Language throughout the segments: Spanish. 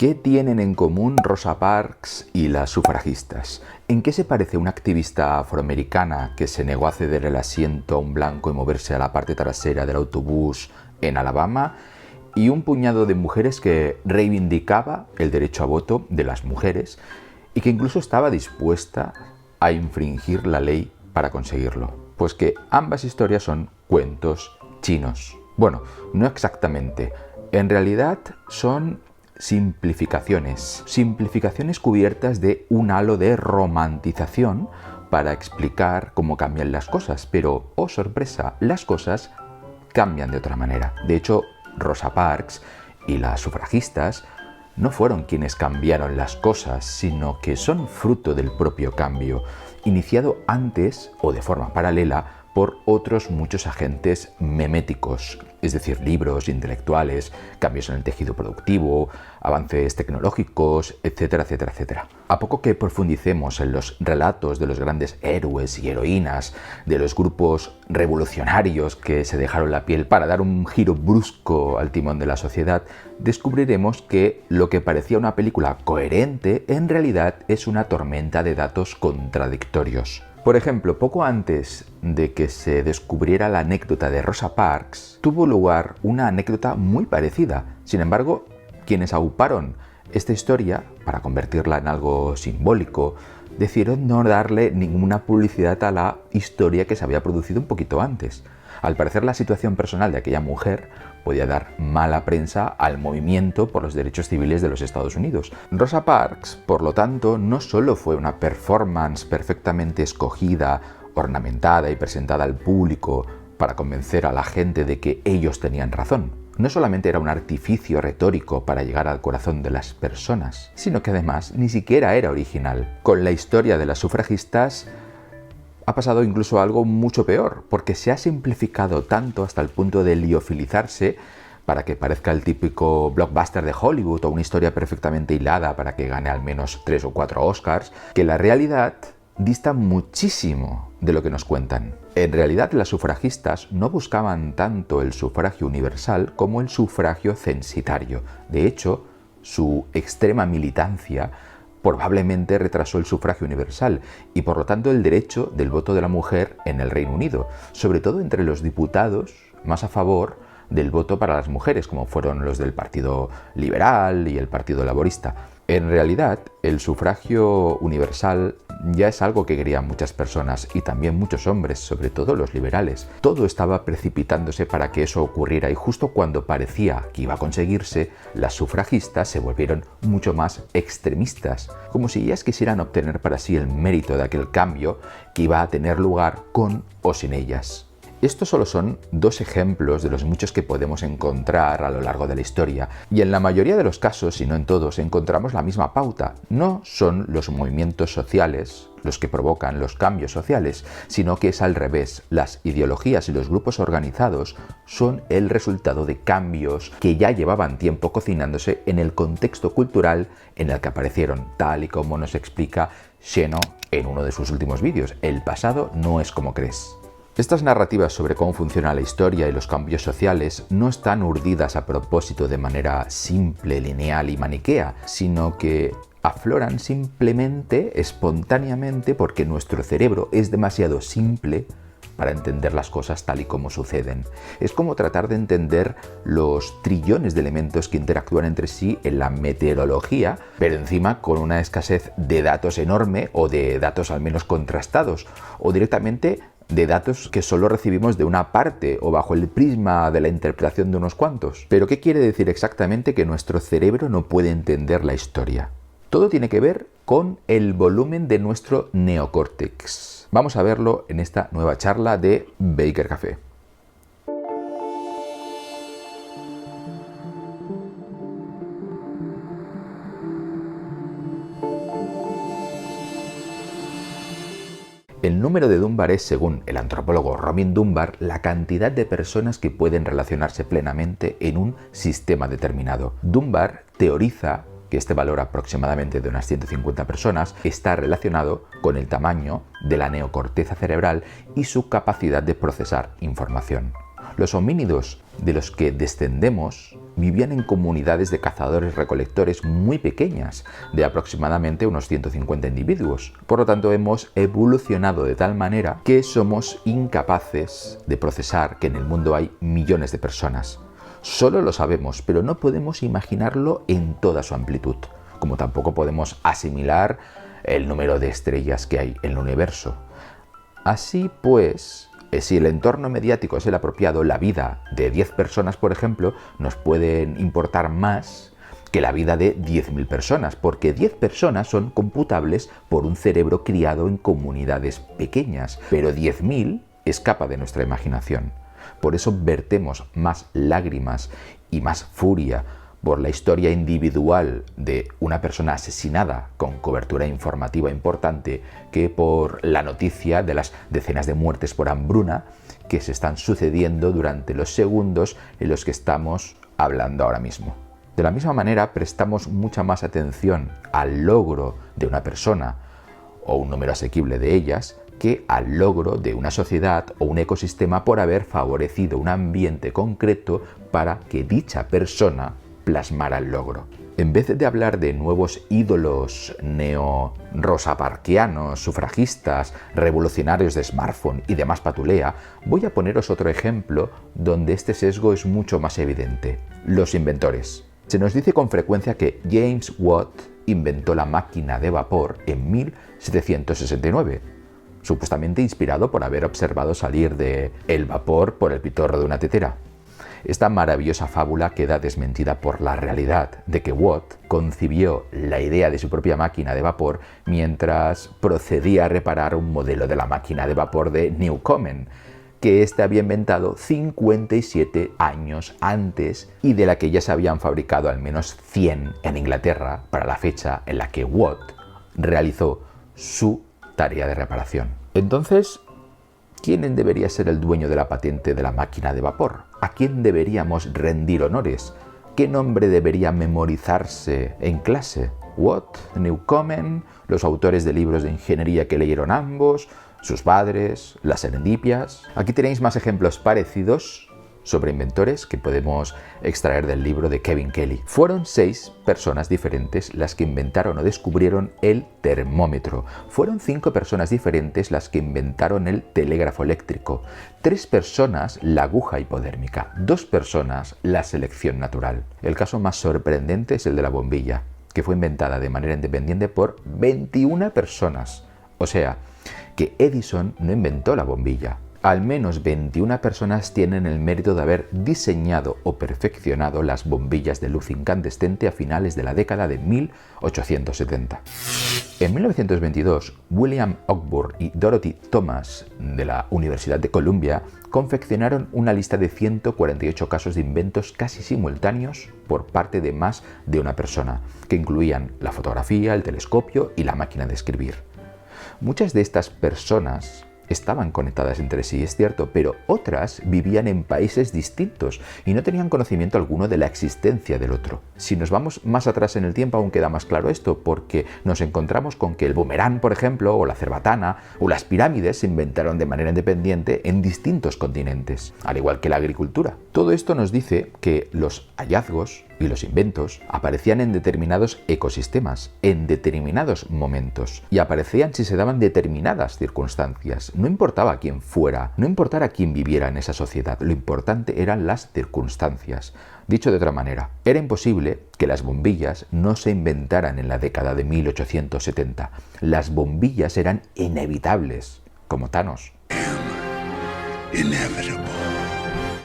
¿Qué tienen en común Rosa Parks y las sufragistas? ¿En qué se parece una activista afroamericana que se negó a ceder el asiento a un blanco y moverse a la parte trasera del autobús en Alabama y un puñado de mujeres que reivindicaba el derecho a voto de las mujeres y que incluso estaba dispuesta a infringir la ley para conseguirlo? Pues que ambas historias son cuentos chinos. Bueno, no exactamente. En realidad son simplificaciones cubiertas de un halo de romantización para explicar cómo cambian las cosas, pero, oh sorpresa, las cosas cambian de otra manera. De hecho, Rosa Parks y las sufragistas no fueron quienes cambiaron las cosas, sino que son fruto del propio cambio, iniciado antes o de forma paralela por otros muchos agentes meméticos, es decir, libros, intelectuales, cambios en el tejido productivo, avances tecnológicos, etcétera, etcétera, etcétera. A poco que profundicemos en los relatos de los grandes héroes y heroínas, de los grupos revolucionarios que se dejaron la piel para dar un giro brusco al timón de la sociedad, descubriremos que lo que parecía una película coherente en realidad es una tormenta de datos contradictorios. Por ejemplo, poco antes de que se descubriera la anécdota de Rosa Parks, tuvo lugar una anécdota muy parecida. Sin embargo, quienes auparon esta historia, para convertirla en algo simbólico, decidieron no darle ninguna publicidad a la historia que se había producido un poquito antes. Al parecer, la situación personal de aquella mujer podía dar mala prensa al movimiento por los derechos civiles de los Estados Unidos. Rosa Parks, por lo tanto, no solo fue una performance perfectamente escogida, ornamentada y presentada al público para convencer a la gente de que ellos tenían razón. No solamente era un artificio retórico para llegar al corazón de las personas, sino que además ni siquiera era original. Con la historia de las sufragistas ha pasado incluso algo mucho peor, porque se ha simplificado tanto hasta el punto de liofilizarse para que parezca el típico blockbuster de Hollywood o una historia perfectamente hilada para que gane al menos 3 o 4 Oscars, que la realidad dista muchísimo de lo que nos cuentan. En realidad, las sufragistas no buscaban tanto el sufragio universal como el sufragio censitario. De hecho, su extrema militancia probablemente retrasó el sufragio universal y por lo tanto el derecho del voto de la mujer en el Reino Unido, sobre todo entre los diputados más a favor del voto para las mujeres, como fueron los del Partido Liberal y el Partido Laborista. En realidad, el sufragio universal ya es algo que querían muchas personas y también muchos hombres, sobre todo los liberales. Todo estaba precipitándose para que eso ocurriera y justo cuando parecía que iba a conseguirse, las sufragistas se volvieron mucho más extremistas, como si ellas quisieran obtener para sí el mérito de aquel cambio que iba a tener lugar con o sin ellas. Estos solo son 2 ejemplos de los muchos que podemos encontrar a lo largo de la historia, y en la mayoría de los casos, si no en todos, encontramos la misma pauta. No son los movimientos sociales los que provocan los cambios sociales, sino que es al revés. Las ideologías y los grupos organizados son el resultado de cambios que ya llevaban tiempo cocinándose en el contexto cultural en el que aparecieron, tal y como nos explica Sheno en uno de sus últimos vídeos. El pasado no es como crees. Estas narrativas sobre cómo funciona la historia y los cambios sociales no están urdidas a propósito de manera simple, lineal y maniquea, sino que afloran simplemente, espontáneamente, porque nuestro cerebro es demasiado simple para entender las cosas tal y como suceden. Es como tratar de entender los trillones de elementos que interactúan entre sí en la meteorología, pero encima con una escasez de datos enorme o de datos al menos contrastados, o directamente de datos que solo recibimos de una parte o bajo el prisma de la interpretación de unos cuantos. ¿Pero qué quiere decir exactamente que nuestro cerebro no puede entender la historia? Todo tiene que ver con el volumen de nuestro neocórtex. Vamos a verlo en esta nueva charla de Baker Café. El número de Dunbar es, según el antropólogo Robin Dunbar, la cantidad de personas que pueden relacionarse plenamente en un sistema determinado. Dunbar teoriza que este valor aproximadamente de unas 150 personas está relacionado con el tamaño de la neocorteza cerebral y su capacidad de procesar información. Los homínidos de los que descendemos vivían en comunidades de cazadores-recolectores muy pequeñas, de aproximadamente unos 150 individuos. Por lo tanto, hemos evolucionado de tal manera que somos incapaces de procesar que en el mundo hay millones de personas. Solo lo sabemos, pero no podemos imaginarlo en toda su amplitud, como tampoco podemos asimilar el número de estrellas que hay en el universo. Así pues, si el entorno mediático es el apropiado, la vida de 10 personas, por ejemplo, nos puede importar más que la vida de 10.000 personas, porque 10 personas son computables por un cerebro criado en comunidades pequeñas, pero 10.000 escapa de nuestra imaginación. Por eso vertemos más lágrimas y más furia por la historia individual de una persona asesinada con cobertura informativa importante que por la noticia de las decenas de muertes por hambruna que se están sucediendo durante los segundos en los que estamos hablando ahora mismo. De la misma manera, prestamos mucha más atención al logro de una persona o un número asequible de ellas que al logro de una sociedad o un ecosistema por haber favorecido un ambiente concreto para que dicha persona plasmara el logro. En vez de hablar de nuevos ídolos neo-rosaparkianos, sufragistas, revolucionarios de smartphone y demás patulea, voy a poneros otro ejemplo donde este sesgo es mucho más evidente. Los inventores. Se nos dice con frecuencia que James Watt inventó la máquina de vapor en 1769, supuestamente inspirado por haber observado salir el vapor por el pitorro de una tetera. Esta maravillosa fábula queda desmentida por la realidad de que Watt concibió la idea de su propia máquina de vapor mientras procedía a reparar un modelo de la máquina de vapor de Newcomen, que éste había inventado 57 años antes y de la que ya se habían fabricado al menos 100 en Inglaterra para la fecha en la que Watt realizó su tarea de reparación. Entonces, ¿quién debería ser el dueño de la patente de la máquina de vapor? ¿A quién deberíamos rendir honores? ¿Qué nombre debería memorizarse en clase? ¿Watt? ¿Newcomen? ¿Los autores de libros de ingeniería que leyeron ambos? ¿Sus padres? ¿Las serendipias? Aquí tenéis más ejemplos parecidos sobre inventores que podemos extraer del libro de Kevin Kelly. Fueron 6 personas diferentes las que inventaron o descubrieron el termómetro. Fueron 5 personas diferentes las que inventaron el telégrafo eléctrico. 3 personas la aguja hipodérmica. 2 personas la selección natural. El caso más sorprendente es el de la bombilla, que fue inventada de manera independiente por 21 personas. O sea, que Edison no inventó la bombilla. Al menos 21 personas tienen el mérito de haber diseñado o perfeccionado las bombillas de luz incandescente a finales de la década de 1870. En 1922, William Ogburn y Dorothy Thomas de la Universidad de Columbia confeccionaron una lista de 148 casos de inventos casi simultáneos por parte de más de una persona, que incluían la fotografía, el telescopio y la máquina de escribir. Muchas de estas personas estaban conectadas entre sí, es cierto, pero otras vivían en países distintos y no tenían conocimiento alguno de la existencia del otro. Si nos vamos más atrás en el tiempo aún queda más claro esto, porque nos encontramos con que el boomerang, por ejemplo, o la cerbatana, o las pirámides se inventaron de manera independiente en distintos continentes, al igual que la agricultura. Todo esto nos dice que los hallazgos y los inventos aparecían en determinados ecosistemas, en determinados momentos, y aparecían si se daban determinadas circunstancias. No importaba quién fuera, no importara quién viviera en esa sociedad, lo importante eran las circunstancias. Dicho de otra manera, era imposible que las bombillas no se inventaran en la década de 1870. Las bombillas eran inevitables, como Thanos.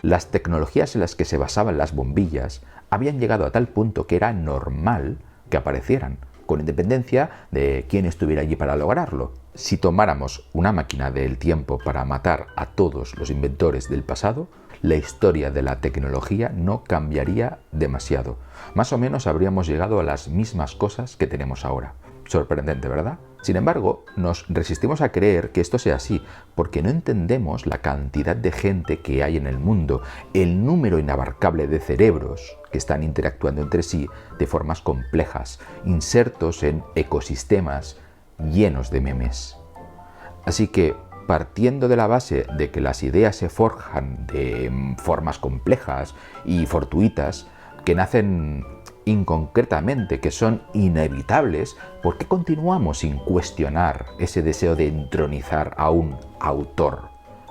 Las tecnologías en las que se basaban las bombillas habían llegado a tal punto que era normal que aparecieran, con independencia de quién estuviera allí para lograrlo. Si tomáramos una máquina del tiempo para matar a todos los inventores del pasado, la historia de la tecnología no cambiaría demasiado. Más o menos habríamos llegado a las mismas cosas que tenemos ahora. Sorprendente, ¿verdad? Sin embargo, nos resistimos a creer que esto sea así, porque no entendemos la cantidad de gente que hay en el mundo, el número inabarcable de cerebros que están interactuando entre sí de formas complejas, insertos en ecosistemas llenos de memes. Así que partiendo de la base de que las ideas se forjan de formas complejas y fortuitas, que nacen inconcretamente, que son inevitables, ¿por qué continuamos sin cuestionar ese deseo de entronizar a un autor?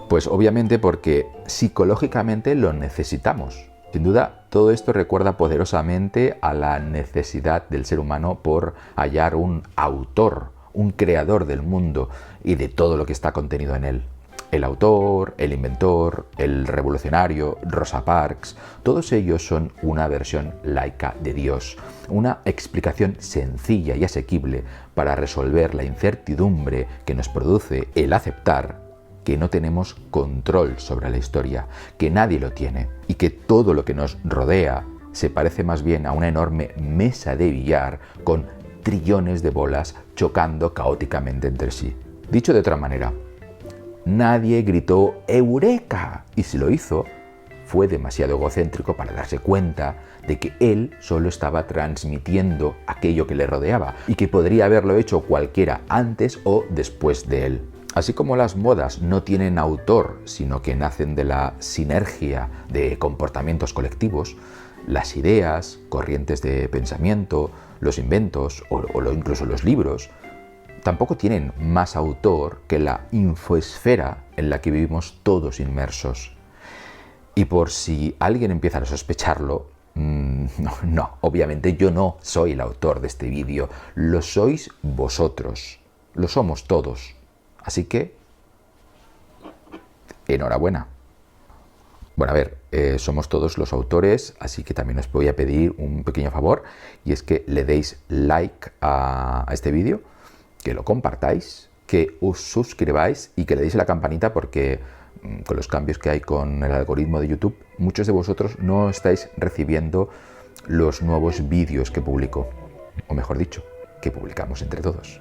Pues obviamente porque psicológicamente lo necesitamos. Sin duda, todo esto recuerda poderosamente a la necesidad del ser humano por hallar un autor, un creador del mundo y de todo lo que está contenido en él. El autor, el inventor, el revolucionario, Rosa Parks, todos ellos son una versión laica de Dios, una explicación sencilla y asequible para resolver la incertidumbre que nos produce el aceptar que no tenemos control sobre la historia, que nadie lo tiene y que todo lo que nos rodea se parece más bien a una enorme mesa de billar con trillones de bolas chocando caóticamente entre sí. Dicho de otra manera, nadie gritó ¡Eureka! Y si lo hizo, fue demasiado egocéntrico para darse cuenta de que él solo estaba transmitiendo aquello que le rodeaba y que podría haberlo hecho cualquiera antes o después de él. Así como las modas no tienen autor, sino que nacen de la sinergia de comportamientos colectivos, las ideas, corrientes de pensamiento, los inventos o incluso los libros, tampoco tienen más autor que la infoesfera en la que vivimos todos inmersos. Y por si alguien empieza a sospecharlo, no, obviamente yo no soy el autor de este vídeo, lo sois vosotros, lo somos todos. Así que, enhorabuena. Bueno, a ver, somos todos los autores, así que también os voy a pedir un pequeño favor, y es que le deis like a este vídeo, que lo compartáis, que os suscribáis y que le deis a la campanita, porque con los cambios que hay con el algoritmo de YouTube, muchos de vosotros no estáis recibiendo los nuevos vídeos que publico, o mejor dicho, que publicamos entre todos.